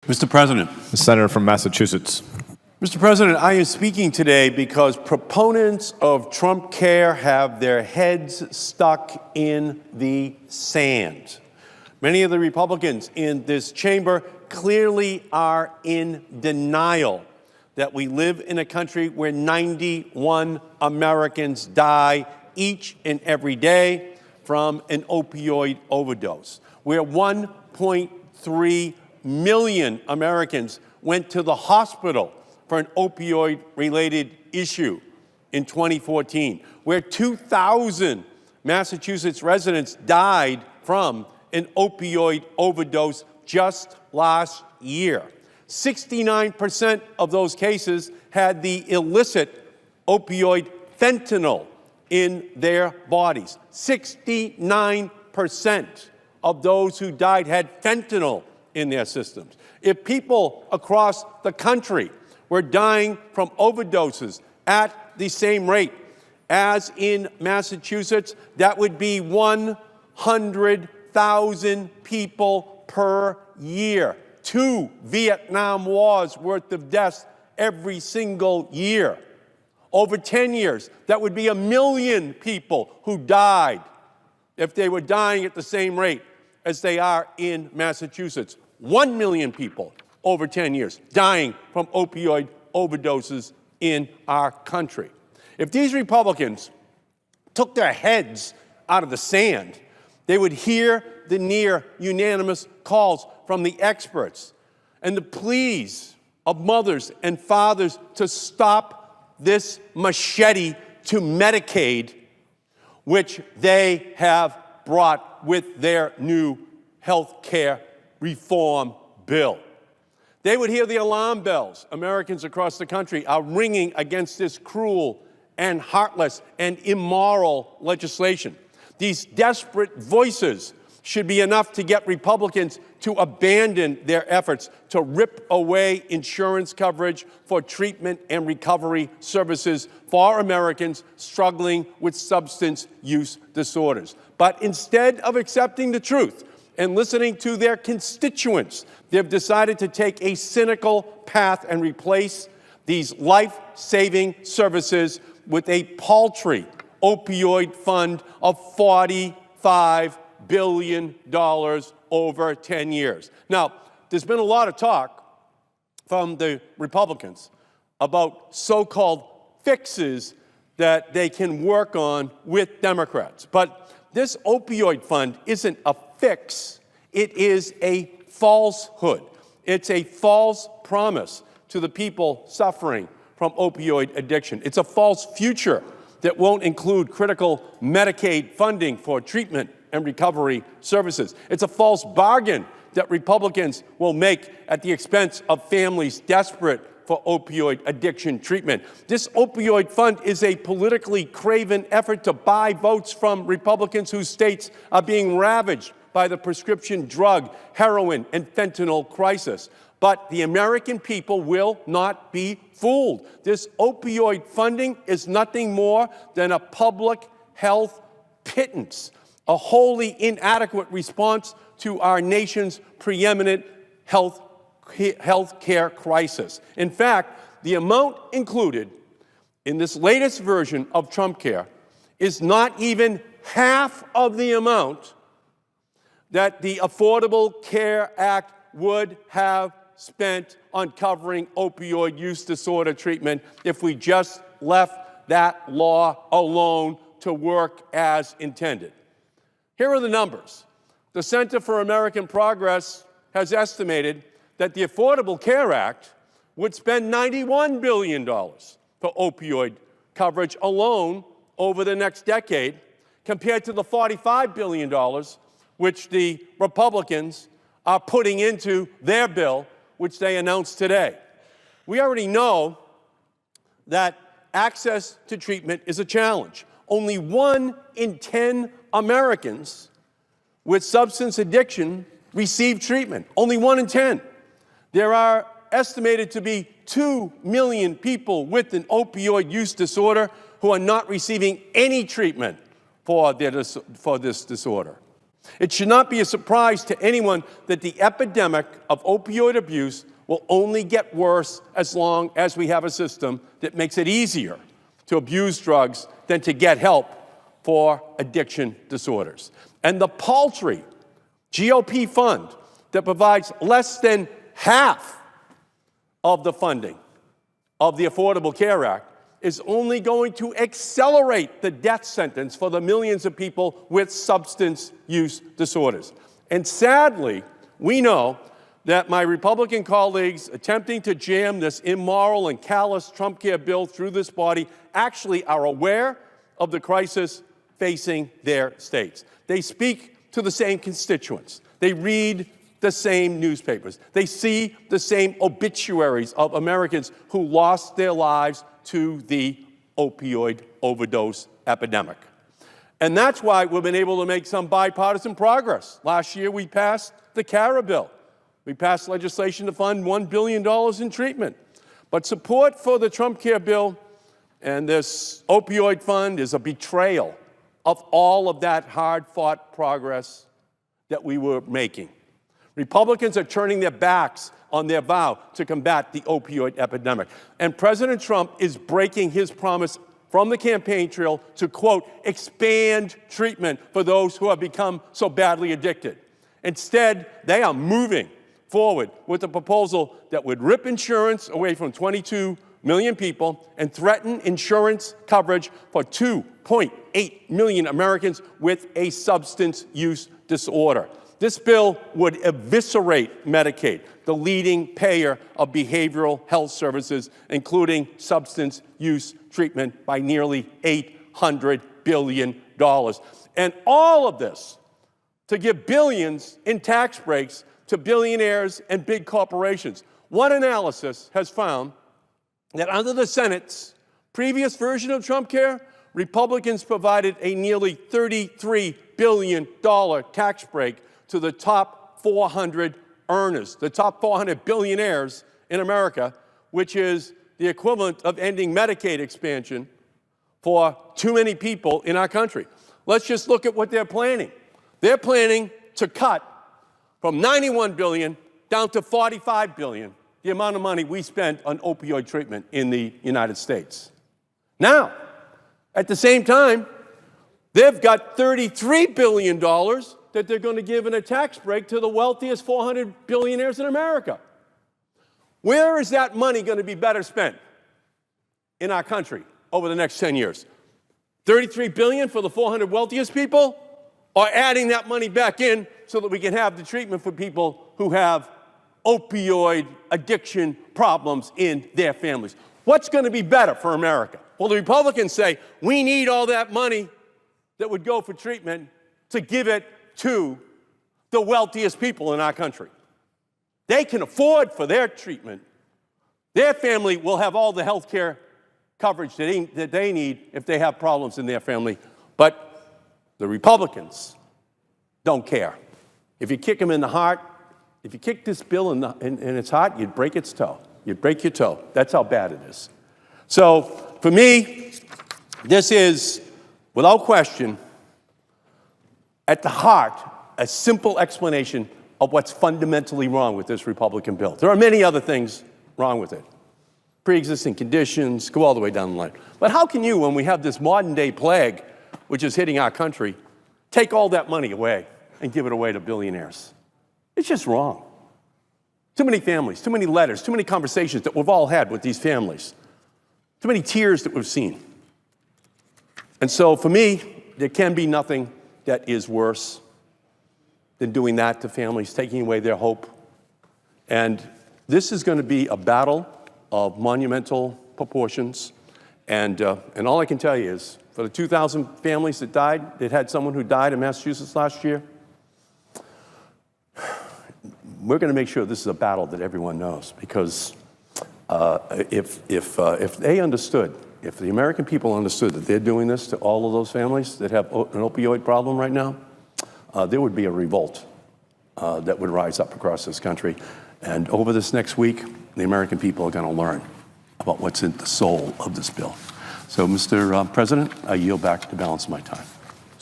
Mr. President. The senator from Massachusetts. Mr. President, I am speaking today because proponents of Trumpcare have their heads stuck in the sand. Many of the Republicans in this chamber clearly are in denial that we live in a country where 91 Americans die each and every day from an opioid overdose, where 1.3 million Americans went to the hospital for an opioid-related issue in 2014, where 2,000 Massachusetts residents died from an opioid overdose just last year. 69% of those cases had the illicit opioid fentanyl in their bodies. 69% of those who died had fentanyl in their systems. If people across the country were dying from overdoses at the same rate as in Massachusetts, that would be 100,000 people per year. 2 Vietnam Wars worth of deaths every single year. Over 10 years, that would be 1 million people who died if they were dying at the same rate as they are in Massachusetts. 1 million people over 10 years dying from opioid overdoses in our country. If these Republicans took their heads out of the sand, they would hear the near unanimous calls from the experts and the pleas of mothers and fathers to stop this machete to Medicaid, which they have brought with their new health care reform bill. They would hear the alarm bells Americans across the country are ringing against this cruel and heartless and immoral legislation. These desperate voices should be enough to get Republicans to abandon their efforts to rip away insurance coverage for treatment and recovery services for Americans struggling with substance use disorders. But instead of accepting the truth and listening to their constituents, they've decided to take a cynical path and replace these life-saving services with a paltry opioid fund of $45 billion over 10 years. Now, there's been a lot of talk from the Republicans about so-called fixes that they can work on with Democrats. But this opioid fund isn't a fix. It is a falsehood. It's a false promise to the people suffering from opioid addiction. It's a false future that won't include critical Medicaid funding for treatment and recovery services. It's a false bargain that Republicans will make at the expense of families desperate for opioid addiction treatment. This opioid fund is a politically craven effort to buy votes from Republicans whose states are being ravaged by the prescription drug, heroin, and fentanyl crisis. But the American people will not be fooled. This opioid funding is nothing more than a public health pittance, a wholly inadequate response to our nation's preeminent health care crisis. In fact, the amount included in this latest version of Trumpcare is not even half of the amount that the Affordable Care Act would have spent on covering opioid use disorder treatment if we just left that law alone to work as intended. Here are the numbers. The Center for American Progress has estimated that the Affordable Care Act would spend $91 billion for opioid coverage alone over the next decade, compared to the $45 billion which the Republicans are putting into their bill, which they announced today. We already know that access to treatment is a challenge. Only 1 in 10 Americans with substance addiction receive treatment. Only 1 in 10. There are estimated to be 2 million people with an opioid use disorder who are not receiving any treatment for this disorder. It should not be a surprise to anyone that the epidemic of opioid abuse will only get worse as long as we have a system that makes it easier to abuse drugs than to get help for addiction disorders. And the paltry GOP fund that provides less than half of the funding of the Affordable Care Act is only going to accelerate the death sentence for the millions of people with substance use disorders. And sadly, we know that my Republican colleagues attempting to jam this immoral and callous Trumpcare bill through this body actually are aware of the crisis facing their states. They speak to the same constituents. They read the same newspapers. They see the same obituaries of Americans who lost their lives to the opioid overdose epidemic. And that's why we've been able to make some bipartisan progress. Last year, we passed the CARA bill. We passed legislation to fund $1 billion in treatment. But support for the Trumpcare bill and this opioid fund is a betrayal of all of that hard-fought progress that we were making. Republicans are turning their backs on their vow to combat the opioid epidemic. And President Trump is breaking his promise from the campaign trail to, quote, expand treatment for those who have become so badly addicted. Instead, they are moving forward with a proposal that would rip insurance away from 22 million people and threaten insurance coverage for 2.8 million Americans with a substance use disorder. This bill would eviscerate Medicaid, the leading payer of behavioral health services, including substance use treatment, by nearly $800 billion. And all of this to give billions in tax breaks to billionaires and big corporations. One analysis has found that under the Senate's previous version of Trumpcare, Republicans provided a nearly $33 billion tax break to the top 400 earners, the top 400 billionaires in America, which is the equivalent of ending Medicaid expansion for too many people in our country. Let's just look at what they're planning. They're planning to cut from $91 billion down to $45 billion, the amount of money we spent on opioid treatment in the United States. Now, at the same time, they've got $33 billion that they're going to give in a tax break to the wealthiest 400 billionaires in America. Where is that money going to be better spent in our country over the next 10 years? $33 billion for the 400 wealthiest people, or adding that money back in so that we can have the treatment for people who have opioid addiction problems in their families? What's going to be better for America? Well, the Republicans say we need all that money that would go for treatment to give it to the wealthiest people in our country. They can afford for their treatment. Their family will have all the health care coverage that they need if they have problems in their family. But the Republicans don't care. If you kick them in the heart, if you kick this bill in its heart, you'd break its toe. You'd break your toe. That's how bad it is. So for me, this is, without question, at the heart, a simple explanation of what's fundamentally wrong with this Republican bill. There are many other things wrong with it. Pre-existing conditions, go all the way down the line. But how can you, when we have this modern-day plague, which is hitting our country, take all that money away and give it away to billionaires? It's just wrong. Too many families, too many letters, too many conversations that we've all had with these families, too many tears that we've seen. And so for me, there can be nothing that is worse than doing that to families, taking away their hope. And this is going to be a battle of monumental proportions. And all I can tell you is, for the 2,000 families that died, that had someone who died in Massachusetts last year, we're going to make sure this is a battle that everyone knows. Because if they understood, if the American people understood that they're doing this to all of those families that have an opioid problem right now, there would be a revolt that would rise up across this country. And over this next week, the American people are going to learn about what's in the soul of this bill. So, Mr. President, I yield back the balance of my time.